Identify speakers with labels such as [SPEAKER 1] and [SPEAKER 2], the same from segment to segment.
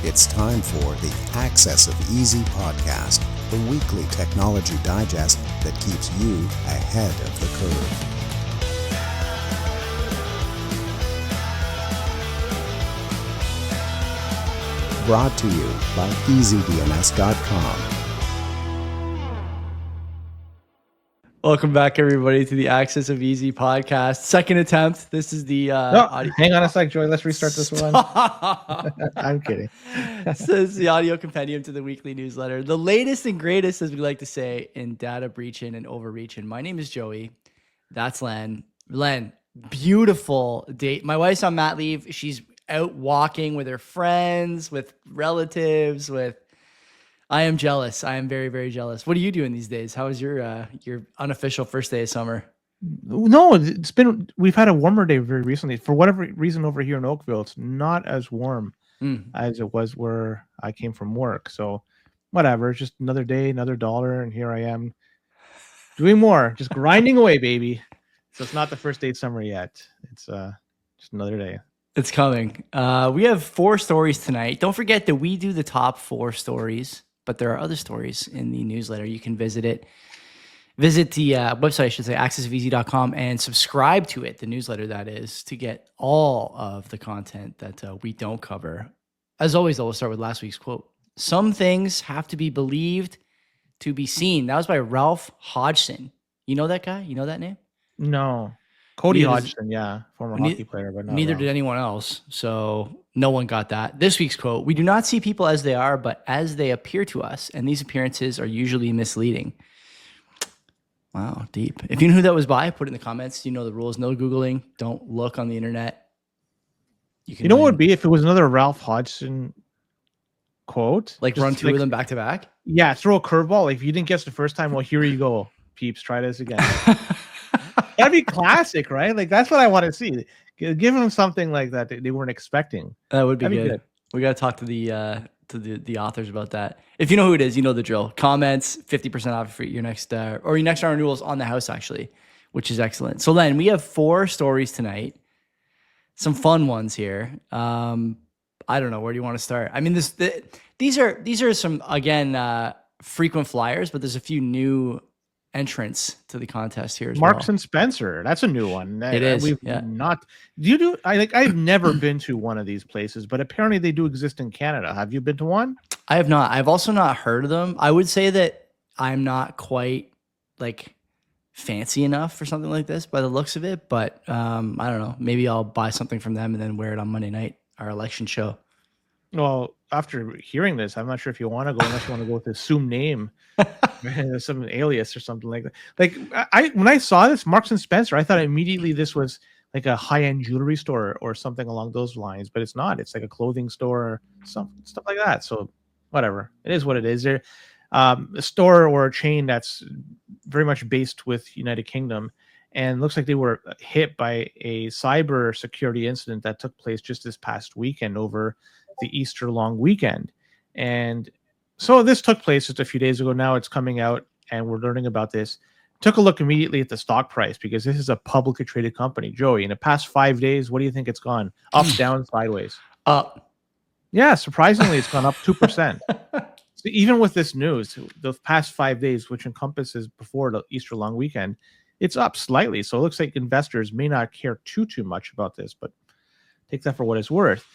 [SPEAKER 1] It's time for the AxisOfEasy podcast, the weekly technology digest that keeps you ahead of the curve. Brought to you by EasyDNS.com.
[SPEAKER 2] Welcome back, everybody, to the AxisOfEasy podcast. Second attempt. This is the
[SPEAKER 3] audio. Hang on a sec, Joey. Let's restart this one. I'm kidding.
[SPEAKER 2] This is the audio compendium to the weekly newsletter. The latest and greatest, as we like to say, in data breaching and overreaching. My name is Joey. That's Len. Len, beautiful date. My wife's on mat leave. She's out walking with her friends, with relatives, I am jealous. I am very, very jealous. What are you doing these days? How was your unofficial first day of summer?
[SPEAKER 3] No, we've had a warmer day very recently. For whatever reason over here in Oakville, it's not as warm as it was where I came from work. So whatever, it's just another day, another dollar, and here I am doing more, just grinding away, baby. So it's not the first day of summer yet. It's just another day.
[SPEAKER 2] It's coming. We have 4 stories tonight. Don't forget that we do the top 4 stories. But there are other stories in the newsletter. You can visit it. Visit the website, I should say, AxisOfEasy.com, and subscribe to it, the newsletter that is, to get all of the content that we don't cover. As always, though, we'll start with last week's quote. Some things have to be believed to be seen. That was by Ralph Hodgson. You know that guy? You know that name?
[SPEAKER 3] No. Cody Hodgson, yeah, former hockey player, but
[SPEAKER 2] neither did anyone else. So no one got that. This week's quote: "We do not see people as they are, but as they appear to us, and these appearances are usually misleading." Wow, deep. If you know who that was by, put it in the comments. You know the rules. No Googling. Don't look on the internet.
[SPEAKER 3] You know what would be if it was another Ralph Hodgson quote?
[SPEAKER 2] Like run 2 of them back to back? Yeah,
[SPEAKER 3] throw a curveball. If you didn't guess the first time, well, here you go, peeps. Try this again. That'd be classic, right? Like that's what I want to see. Give them something like that they weren't expecting.
[SPEAKER 2] That would be good. We got to talk to the authors about that. If you know who it is, you know the drill. Comments, 50% off for your next round renewals on the house, actually, which is excellent. So Len, we have 4 stories tonight. Some fun ones here. I don't know, where do you want to start? I mean, these are some, again, frequent flyers, but there's a few new entrance to the contest here as
[SPEAKER 3] Marks
[SPEAKER 2] well.
[SPEAKER 3] and Spencer, that's a new one.
[SPEAKER 2] It is.
[SPEAKER 3] I've never been to one of these places, but apparently they do exist in Canada. Have you been to one?
[SPEAKER 2] I have not. I've also not heard of them. I would say that I'm not quite like fancy enough for something like this by the looks of it, but I don't know. Maybe I'll buy something from them and then wear it on Monday night, our election show.
[SPEAKER 3] Well, after hearing this, I'm not sure if you want to go unless you want to go with assumed name. Some alias or something like that. Like when I saw this Marks and Spencer, I thought immediately this was like a high-end jewelry store or something along those lines, but it's not. It's like a clothing store or stuff like that. So whatever, it is what it is. There, a store or a chain that's very much based with United Kingdom, and looks like they were hit by a cyber security incident that took place just this past weekend over the Easter long weekend. And so this took place just a few days ago. Now it's coming out and we're learning about this. Took a look immediately at the stock price because this is a publicly traded company. Joey, in the past 5 days, what do you think it's gone? Up, down, sideways?
[SPEAKER 2] Up.
[SPEAKER 3] Yeah, surprisingly, it's gone up 2%. So even with this news, the past 5 days, which encompasses before the Easter long weekend, it's up slightly. So it looks like investors may not care too much about this, but take that for what it's worth.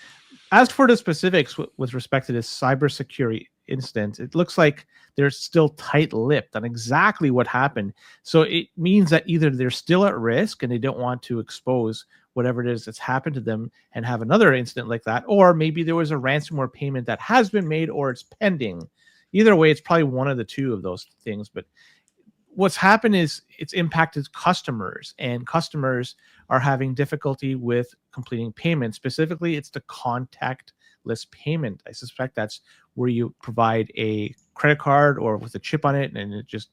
[SPEAKER 3] As for the specifics with respect to this cybersecurity incident, it looks like they're still tight-lipped on exactly what happened. So it means that either they're still at risk and they don't want to expose whatever it is that's happened to them and have another incident like that, or maybe there was a ransomware payment that has been made or it's pending. Either way, it's probably one of the two of those things. But what's happened is it's impacted customers, and customers are having difficulty with completing payments. Specifically, it's the contactless payment. I suspect that's where you provide a credit card or with a chip on it, and it just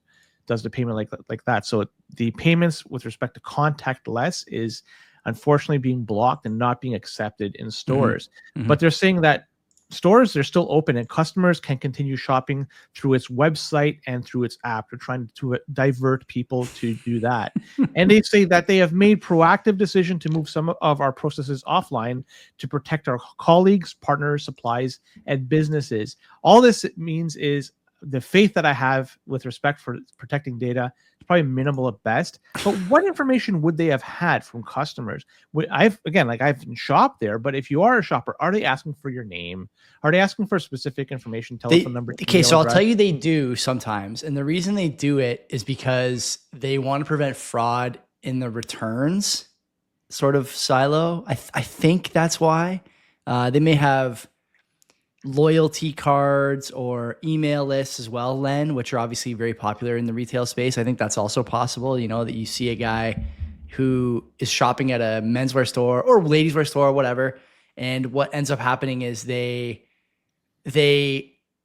[SPEAKER 3] does the payment like that. So the payments with respect to contactless is unfortunately being blocked and not being accepted in stores. Mm-hmm. But they're saying that stores, they're still open, and customers can continue shopping through its website and through its app. They're trying to divert people to do that. And they say that they have made proactive decision to move some of our processes offline to protect our colleagues, partners, supplies, and businesses. All this means is the faith that I have with respect for protecting data is probably minimal at best. But what information would they have had from customers? I haven't shopped there, but if you are a shopper, are they asking for your name? Are they asking for specific information, telephone number?
[SPEAKER 2] Okay, so I'll tell you they do sometimes. And the reason they do it is because they want to prevent fraud in the returns sort of silo. I think that's why. They may have loyalty cards or email lists as well, Len, which are obviously very popular in the retail space. I think that's also possible, that you see a guy who is shopping at a menswear store or ladieswear store or whatever. And what ends up happening is they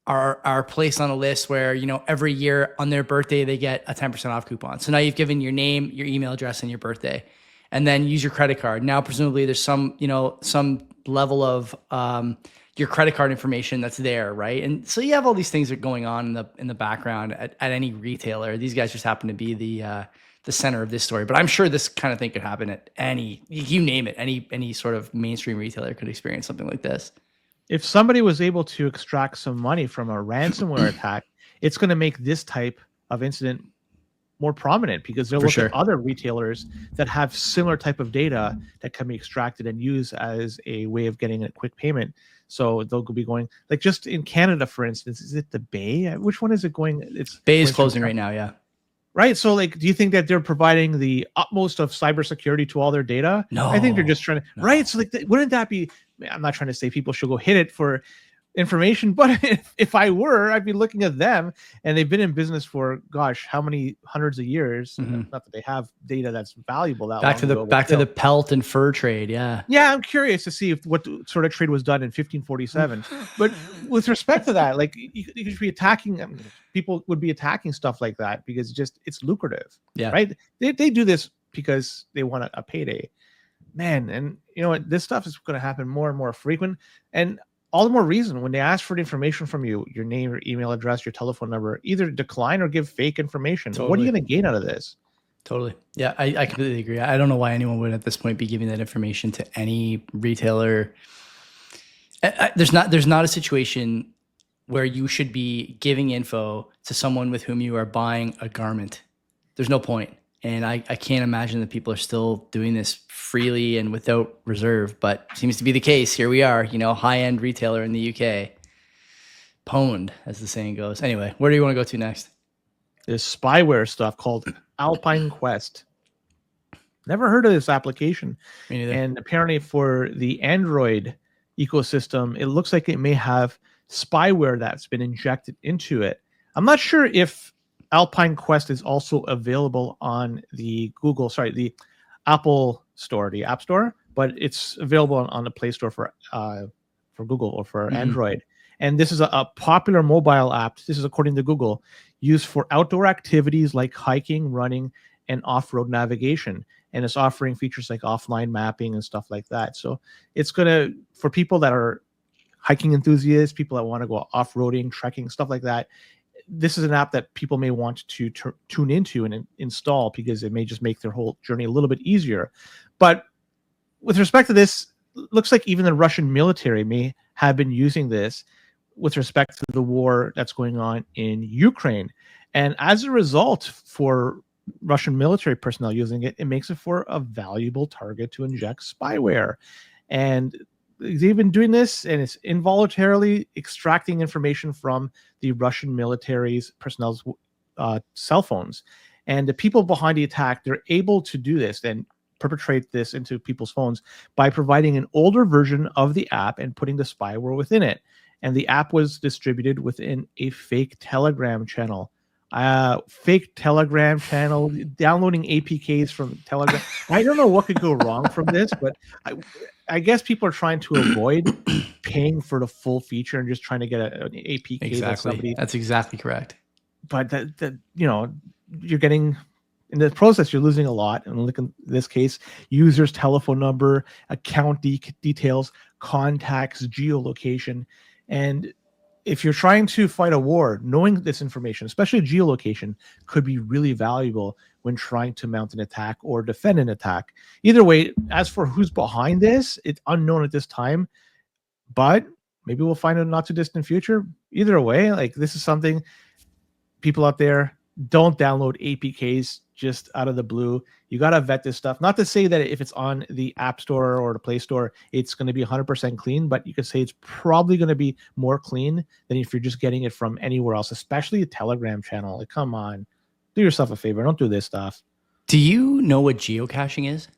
[SPEAKER 2] are placed on a list where, every year on their birthday, they get a 10% off coupon. So now you've given your name, your email address, and your birthday, and then use your credit card. Now, presumably there's some level of, your credit card information that's there, right? And so you have all these things that are going on in the background at any retailer. These guys just happen to be the center of this story. But I'm sure this kind of thing could happen at you name it, any sort of mainstream retailer could experience something like this.
[SPEAKER 3] If somebody was able to extract some money from a ransomware attack, it's going to make this type of incident more prominent, because they'll look at other retailers that have similar type of data that can be extracted and used as a way of getting a quick payment. So they'll be going, like, just in Canada, for instance, is it the Bay? Which one is it going? It's
[SPEAKER 2] Bay is closing right now. Yeah.
[SPEAKER 3] Right. So, like, do you think that they're providing the utmost of cybersecurity to all their data?
[SPEAKER 2] No,
[SPEAKER 3] I think they're just trying to, right. So, like, wouldn't that be, I'm not trying to say people should go hit it for information, but if I were, I'd be looking at them, and they've been in business for, gosh, how many hundreds of years?
[SPEAKER 2] Mm-hmm.
[SPEAKER 3] Not that they have data that's valuable.
[SPEAKER 2] Back to the pelt and fur trade. Yeah.
[SPEAKER 3] I'm curious to see what sort of trade was done in 1547. But with respect to that, like, you could be attacking, people would be attacking stuff like that because it's lucrative.
[SPEAKER 2] Yeah.
[SPEAKER 3] Right. They do this because they want a payday, man. And you know what? This stuff is going to happen more and more frequent, and all the more reason when they ask for the information from you, your name, your email address, your telephone number, either decline or give fake information. Totally. What are you going to gain out of this?
[SPEAKER 2] Totally. Yeah, I completely agree. I don't know why anyone would at this point be giving that information to any retailer. There's not a situation where you should be giving info to someone with whom you are buying a garment. There's no point. And I can't imagine that people are still doing this freely and without reserve, but seems to be the case. Here we are, high-end retailer in the UK. Pwned, as the saying goes. Anyway, where do you want to go to next?
[SPEAKER 3] This spyware stuff called Alpine Quest. Never heard of this application.
[SPEAKER 2] Me neither.
[SPEAKER 3] And apparently for the Android ecosystem, it looks like it may have spyware that's been injected into it. I'm not sure if Alpine Quest is also available on the Apple Store, the App Store, but it's available on the Play Store for Google or for Android. And this is a popular mobile app. This is according to Google, used for outdoor activities like hiking, running, and off-road navigation. And it's offering features like offline mapping and stuff like that. So it's for people that are hiking enthusiasts, people that want to go off-roading, trekking, stuff like that. This is an app that people may want to tune into and install because it may just make their whole journey a little bit easier. But with respect to this, looks like even the Russian military may have been using this with respect to the war that's going on in Ukraine. And as a result, for Russian military personnel using it, it makes it for a valuable target to inject spyware. And they've been doing this, and it's involuntarily extracting information from the Russian military's personnel's cell phones. And the people behind the attack, they're able to do this and perpetrate this into people's phones by providing an older version of the app and putting the spyware within it. And the app was distributed within a fake Telegram channel. Downloading APKs from Telegram. I don't know what could go wrong from this, but I guess people are trying to avoid paying for the full feature and just trying to get an APK.
[SPEAKER 2] Exactly. That's exactly correct.
[SPEAKER 3] But you're getting, in the process, you're losing a lot. And look in this case, user's telephone number, account details, contacts, geolocation. And if you're trying to fight a war, knowing this information, especially geolocation, could be really valuable when trying to mount an attack or defend an attack. Either way, as for who's behind this, it's unknown at this time, but maybe we'll find in a not too distant future. Either way, like, this is something, people out there, don't download APKs just out of the blue. You got to vet this stuff. Not to say that if it's on the App Store or the Play Store, it's going to be 100% clean, but you could say it's probably going to be more clean than if you're just getting it from anywhere else, especially a Telegram channel. Like, come on, do yourself a favor. Don't do this stuff.
[SPEAKER 2] Do you know what geocaching is?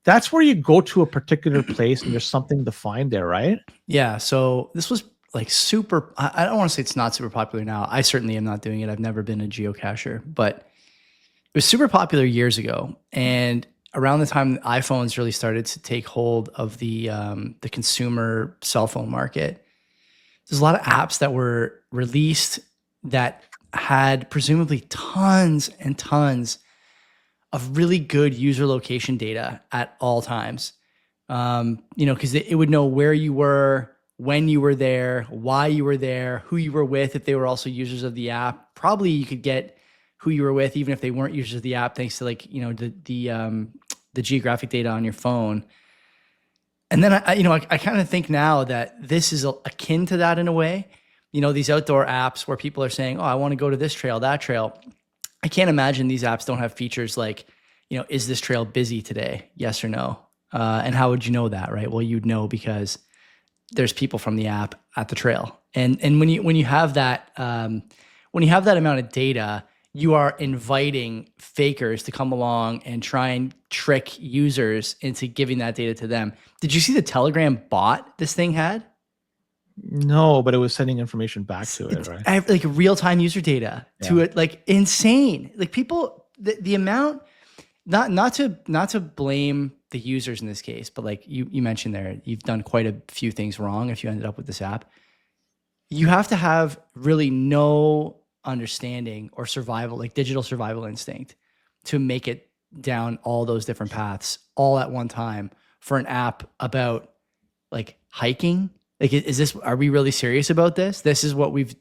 [SPEAKER 3] That's where you go to a particular place and there's something to find there, right?
[SPEAKER 2] Yeah. So this was like super, I don't want to say it's not super popular now. I certainly am not doing it. I've never been a geocacher, but it was super popular years ago. And around the time iPhones really started to take hold of the consumer cell phone market, there's a lot of apps that were released that had presumably tons and tons of really good user location data at all times. Because it would know where you were, when you were there, why you were there, who you were with, if they were also users of the app. Probably you could get who you were with, even if they weren't users of the app, thanks to the geographic data on your phone. And then I kind of think now that this is akin to that in a way. These outdoor apps where people are saying, "Oh, I want to go to this trail, that trail." I can't imagine these apps don't have features like, is this trail busy today? Yes or no? And how would you know that, right? Well, you'd know because there's people from the app at the trail. And when you have that amount of data, you are inviting fakers to come along and try and trick users into giving that data to them. Did you see the Telegram bot this thing had?
[SPEAKER 3] No, but it was sending information back to it, right?
[SPEAKER 2] I have like real-time user data to it, like insane. Like people, the amount, not to blame the users in this case, but like you mentioned there, you've done quite a few things wrong if you ended up with this app. You have to have really no understanding or survival, like digital survival instinct, to make it down all those different paths all at one time for an app about like hiking. Like, are we really serious about this? This is what we've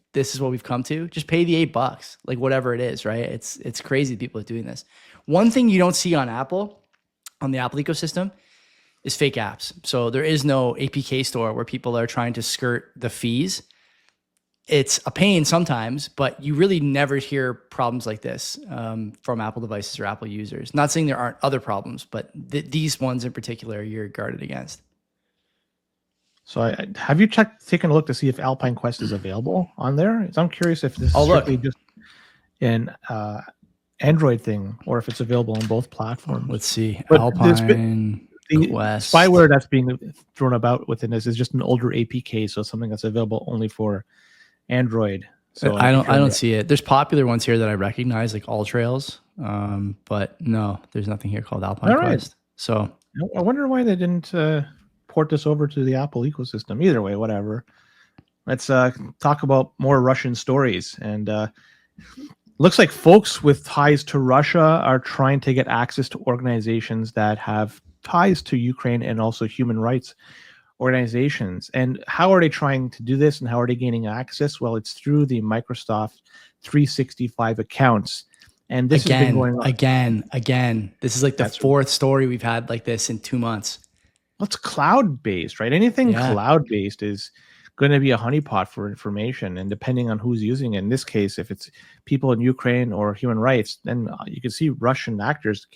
[SPEAKER 2] come to. Just pay the $8, like whatever it is, right? It's crazy people are doing this. One thing you don't see on Apple, on the Apple ecosystem, is fake apps. So there is no APK store where people are trying to skirt the fees. It's a pain sometimes, but you really never hear problems like this from Apple devices or Apple users. Not saying there aren't other problems, but these ones in particular you're guarded against.
[SPEAKER 3] So have you taken a look to see if Alpine Quest is available on there? I'm curious if this is strictly just an Android thing or if it's available on both platforms.
[SPEAKER 2] Let's see.
[SPEAKER 3] But
[SPEAKER 2] Alpine Quest.
[SPEAKER 3] Spyware that's being thrown about within this is just an older APK, so something that's available only for Android. So
[SPEAKER 2] I don't see it. There's popular ones here that I recognize, like All Trails, but no, there's nothing here called Alpine Quest. So
[SPEAKER 3] I wonder why they didn't port this over to the Apple ecosystem. Either way, whatever. Let's talk about more Russian stories. And looks like folks with ties to Russia are trying to get access to organizations that have ties to Ukraine and also human rights organizations. And how are they trying to do this and how are they gaining access? Well, it's through the Microsoft 365 accounts. And this has been going on.
[SPEAKER 2] Again. This is like the fourth story we've had like this in 2 months.
[SPEAKER 3] Well, it's cloud-based, right? Anything cloud-based is going to be a honeypot for information. And depending on who's using it, in this case, if it's people in Ukraine or human rights, then you can see Russian actors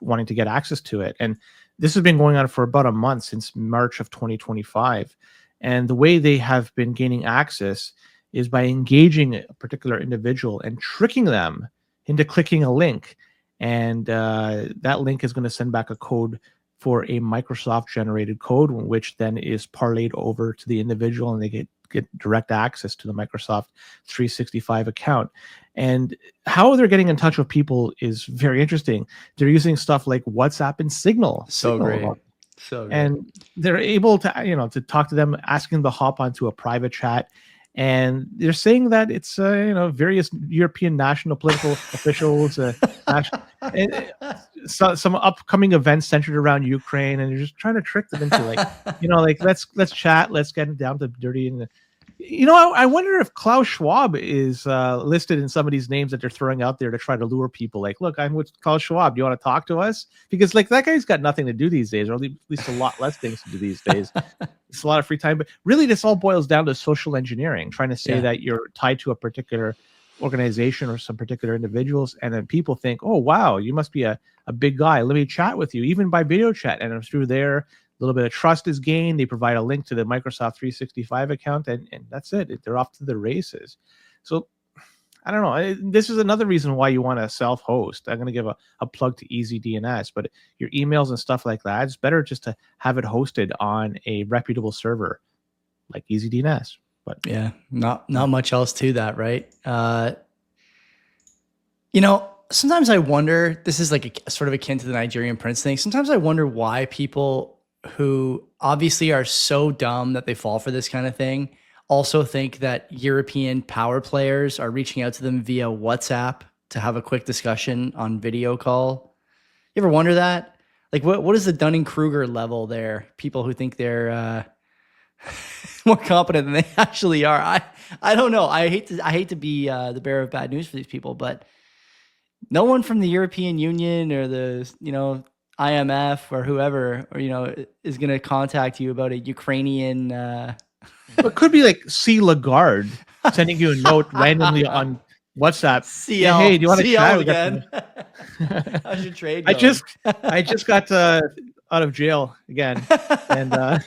[SPEAKER 3] wanting to get access to it. And this has been going on for about a month, since March of 2025. And the way they have been gaining access is by engaging a particular individual and tricking them into clicking a link. And that link is going to send back a code for a Microsoft-generated code, which then is parlayed over to the individual, and they get direct access to the Microsoft 365 account. And how they're getting in touch with people is very interesting. They're using stuff like WhatsApp and Signal.
[SPEAKER 2] So great.
[SPEAKER 3] And they're able to, to talk to them, asking them to hop onto a private chat. And they're saying that it's, various European national political officials, some upcoming events centered around Ukraine, and they're just trying to trick them into let's chat, let's get down to dirty and I wonder if Klaus Schwab is listed in some of these names that they're throwing out there to try to lure people. Like, look, I'm with Klaus Schwab. Do you want to talk to us? Because like that guy's got nothing to do these days, or at least a lot less things to do these days. It's a lot of free time. But really, this all boils down to social engineering, trying to say that you're tied to a particular organization or some particular individuals, and then people think, oh, wow, you must be a big guy. Let me chat with you, even by video chat. And through there, a little bit of trust is gained. They provide a link to the Microsoft 365 account, and that's it. They're off to the races. So I don't know. This is another reason why you want to self-host. I'm going to give a plug to EasyDNS, but your emails and stuff like that, it's better just to have it hosted on a reputable server like EasyDNS. But
[SPEAKER 2] yeah, not much else to that, right? Sometimes I wonder, this is like sort of akin to the Nigerian prince thing. Sometimes I wonder why people who obviously are so dumb that they fall for this kind of thing also think that European power players are reaching out to them via WhatsApp to have a quick discussion on video call. You ever wonder that? Like, what is the Dunning-Kruger level there? People who think they're more competent than they actually are. I don't know. I hate to be the bearer of bad news for these people, but no one from the European Union or the IMF or whoever is going to contact you about a Ukrainian.
[SPEAKER 3] It could be like C. Lagarde sending you a note randomly on WhatsApp.
[SPEAKER 2] CL,
[SPEAKER 3] hey, do you want to chat
[SPEAKER 2] again? How's your trade
[SPEAKER 3] I
[SPEAKER 2] going?
[SPEAKER 3] I just got out of jail again, and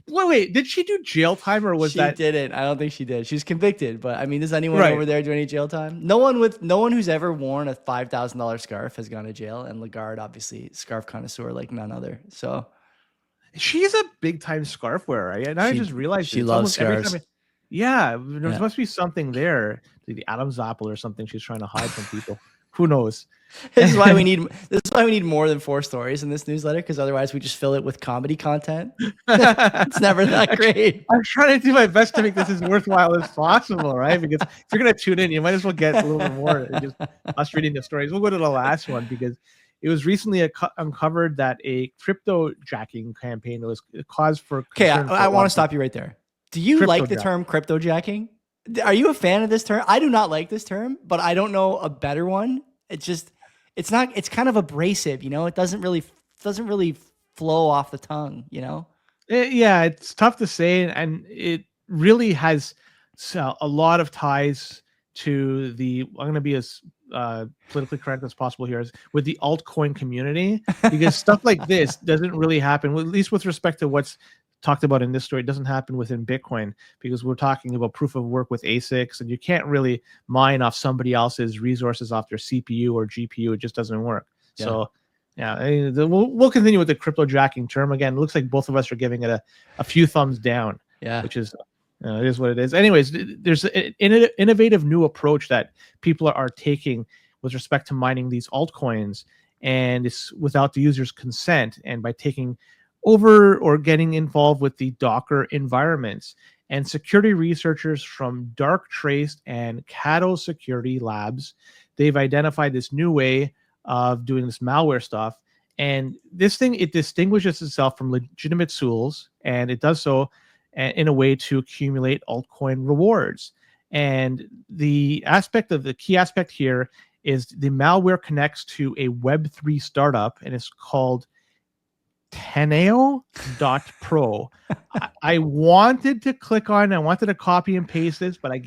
[SPEAKER 3] wait, did she do jail time or was
[SPEAKER 2] she
[SPEAKER 3] that?
[SPEAKER 2] Didn't. I don't think she did. She was convicted, but I mean, does anyone over there do any jail time? No one who's ever worn a $5,000 scarf has gone to jail, and Lagarde, obviously, scarf connoisseur like none other. So
[SPEAKER 3] she's a big time scarf wearer, right? And I just realized
[SPEAKER 2] she loves scarves.
[SPEAKER 3] There must be something there, like the Adam's apple or something she's trying to hide from people. Who knows?
[SPEAKER 2] This is why we need more than 4 stories in this newsletter, because otherwise we just fill it with comedy content. It's never that great.
[SPEAKER 3] I'm trying to do my best to make this as worthwhile as possible, right? Because if you're gonna tune in, you might as well get a little bit more than just us reading the stories. We'll go to the last one because it was recently uncovered that a cryptojacking campaign was a cause for.
[SPEAKER 2] Okay, I want to stop you right there. Do you like the term cryptojacking? Are you a fan of this term? I do not like this term, but I don't know a better one. It's kind of abrasive, it doesn't really flow off the tongue,
[SPEAKER 3] Yeah, it's tough to say, and it really has a lot of ties to I'm going to be as politically correct as possible here, with the altcoin community, because stuff like this doesn't really happen, at least with respect to what's talked about in this story. It doesn't happen within Bitcoin, because we're talking about proof of work with ASICs, and you can't really mine off somebody else's resources off their CPU or GPU. It just doesn't work. Yeah. So yeah, we'll continue with the cryptojacking term. Again, it looks like both of us are giving it a few thumbs down. Yeah, which is it is what it is. Anyways, there's an innovative new approach that people are taking with respect to mining these altcoins, and it's without the user's consent, and by taking over or getting involved with the Docker environments. And security researchers from Darktrace and Cato Security Labs, they've identified this new way of doing this malware stuff. And this thing, it distinguishes itself from legitimate tools, and it does so in a way to accumulate altcoin rewards. And the key aspect here is the malware connects to a Web3 startup, and it's called Teneo.pro. I wanted to copy and paste this, but I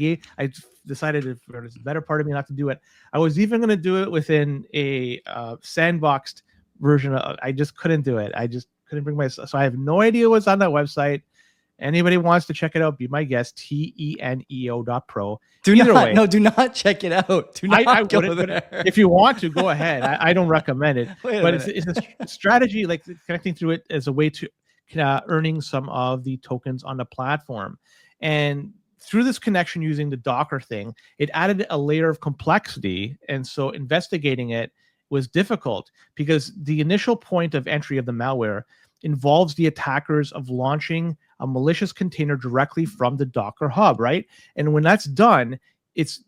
[SPEAKER 3] decided if there's a better part of me not to do it. I was even going to do it within a sandboxed version. I just couldn't do it. I just couldn't bring myself. So I have no idea what's on that website. Anybody wants to check it out, be my guest. Teneo.pro.
[SPEAKER 2] Do not check it out. Do not go there.
[SPEAKER 3] If you want to, go ahead. I don't recommend it. But it's a strategy, like connecting through it as a way to earning some of the tokens on the platform. And through this connection using the Docker thing, it added a layer of complexity. And so investigating it was difficult, because the initial point of entry of the malware involves the attackers of launching a malicious container directly from the Docker hub, right? And when that's done, it's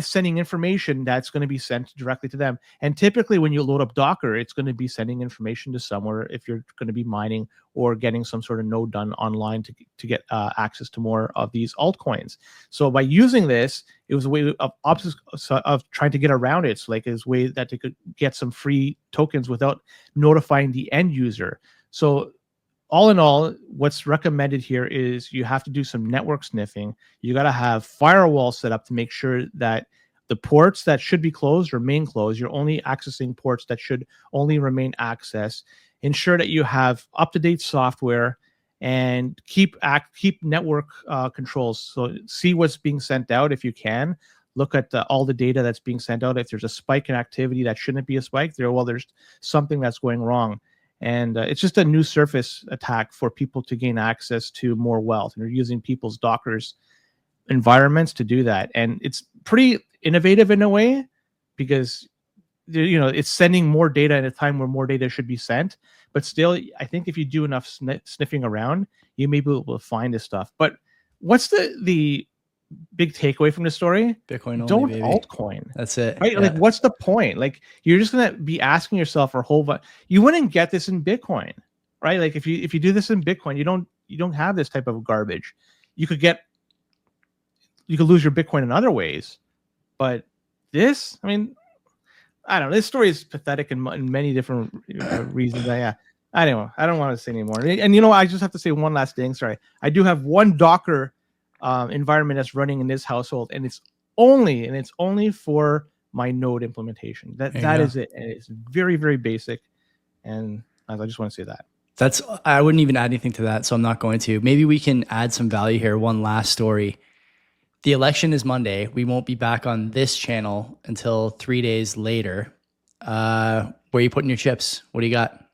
[SPEAKER 3] sending information that's going to be sent directly to them. And typically when you load up Docker, it's going to be sending information to somewhere if you're going to be mining or getting some sort of node done online to get access to more of these altcoins. So by using this, it was a way of trying to get around it. So like, it's a way that they could get some free tokens without notifying the end user. So all in all, what's recommended here is you have to do some network sniffing. You got to have firewalls set up to make sure that the ports that should be closed remain closed. You're only accessing ports that should only remain accessed. Ensure that you have up-to-date software and keep network controls. So see what's being sent out if you can. Look at all the data that's being sent out. If there's a spike in activity that shouldn't be a spike, there's something that's going wrong. And it's just a new surface attack for people to gain access to more wealth. And they're using people's Docker's environments to do that. And it's pretty innovative in a way because, it's sending more data at a time where more data should be sent. But still, I think if you do enough sniffing around, you may be able to find this stuff. But what's the big takeaway from the story?
[SPEAKER 2] Bitcoin only,
[SPEAKER 3] don't
[SPEAKER 2] baby.
[SPEAKER 3] altcoin.
[SPEAKER 2] That's it.
[SPEAKER 3] Right? Yeah. Like, what's the point? Like, you're just gonna be asking yourself for a whole bunch. You wouldn't get this in Bitcoin, right? Like, if you do this in Bitcoin, you don't have this type of garbage. You could lose your Bitcoin in other ways, but this, I mean, I don't know. This story is pathetic in many different reasons. I don't want to say anymore. And I just have to say one last thing. Sorry, I do have one Docker environment that's running in this household, and it's only for my node implementation. That is it, and it's very, very basic. And I just want to say that.
[SPEAKER 2] I wouldn't even add anything to that, so I'm not going to. Maybe we can add some value here. One last story. The election is Monday. We won't be back on this channel until 3 days later. Where are you putting your chips? What do you got?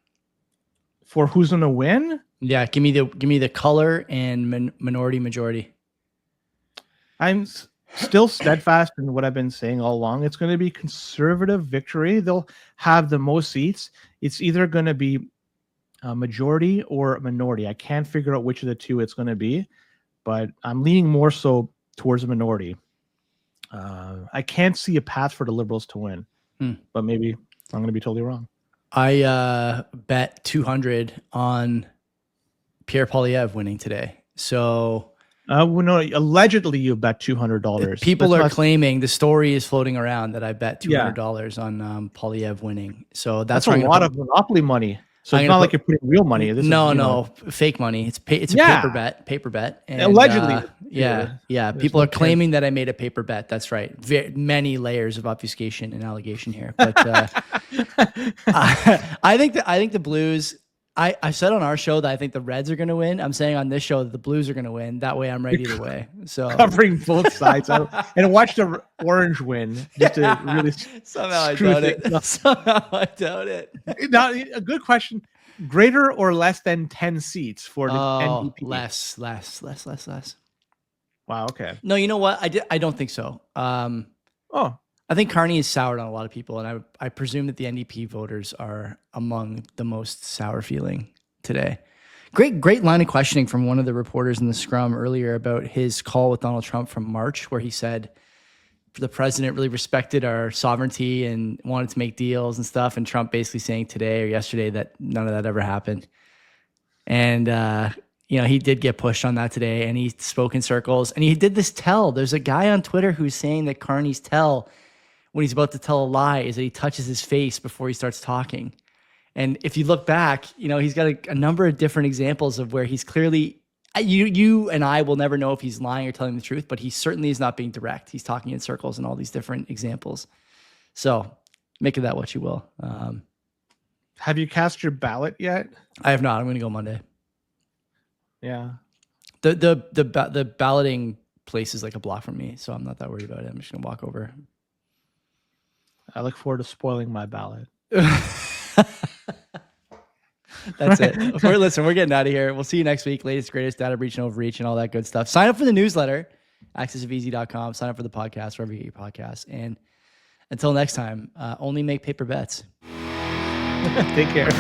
[SPEAKER 3] For who's going to win?
[SPEAKER 2] Yeah, give me the color and minority majority.
[SPEAKER 3] I'm still steadfast in what I've been saying all along. It's going to be conservative victory. They'll have the most seats. It's either going to be a majority or a minority. I can't figure out which of the two it's going to be, but I'm leaning more so towards a minority. I can't see a path for the Liberals to win, but maybe I'm going to be totally wrong.
[SPEAKER 2] I bet 200 on Pierre Poilievre winning today. So
[SPEAKER 3] no, allegedly you bet $200.
[SPEAKER 2] People are claiming, the story is floating around that I bet $200 on Poilievre winning. So that's
[SPEAKER 3] a lot of monopoly money. So it's not like you're putting real money. This is
[SPEAKER 2] fake money. It's a paper bet. And,
[SPEAKER 3] allegedly.
[SPEAKER 2] People are claiming that I made a paper bet. That's right. Many layers of obfuscation and allegation here. But I think the Blues. I said on our show that I think the Reds are going to win. I'm saying on this show that the Blues are going to win. That way I'm ready either way. So
[SPEAKER 3] covering both sides and watch the Orange win. Just to really
[SPEAKER 2] Somehow I doubt it.
[SPEAKER 3] Now, a good question: greater or less than 10 seats for the NDP?
[SPEAKER 2] Less.
[SPEAKER 3] Wow. Okay.
[SPEAKER 2] No, you know what? I don't think so. I think Carney is soured on a lot of people, and I presume that the NDP voters are among the most sour feeling today. Great line of questioning from one of the reporters in the Scrum earlier about his call with Donald Trump from March, where he said the president really respected our sovereignty and wanted to make deals and stuff, and Trump basically saying today or yesterday that none of that ever happened. And he did get pushed on that today, and he spoke in circles, and he did this tell. There's a guy on Twitter who's saying that Carney's tell, when he's about to tell a lie, is that he touches his face before he starts talking. And if you look back, he's got a number of different examples of where he's clearly, you and I will never know if he's lying or telling the truth, but he certainly is not being direct. He's talking in circles and all these different examples. So make of that what you will.
[SPEAKER 3] Have you cast your ballot yet?
[SPEAKER 2] I have not. I'm going to go Monday.
[SPEAKER 3] Yeah.
[SPEAKER 2] The balloting place is like a block from me, so I'm not that worried about it. I'm just going to walk over.
[SPEAKER 3] I look forward to spoiling my ballot.
[SPEAKER 2] That's it. We're getting out of here. We'll see you next week. Latest, greatest, data breach and overreach and all that good stuff. Sign up for the newsletter, AxisOfEasy.com. Sign up for the podcast, wherever you get your podcasts. And until next time, only make paper bets.
[SPEAKER 3] Take care.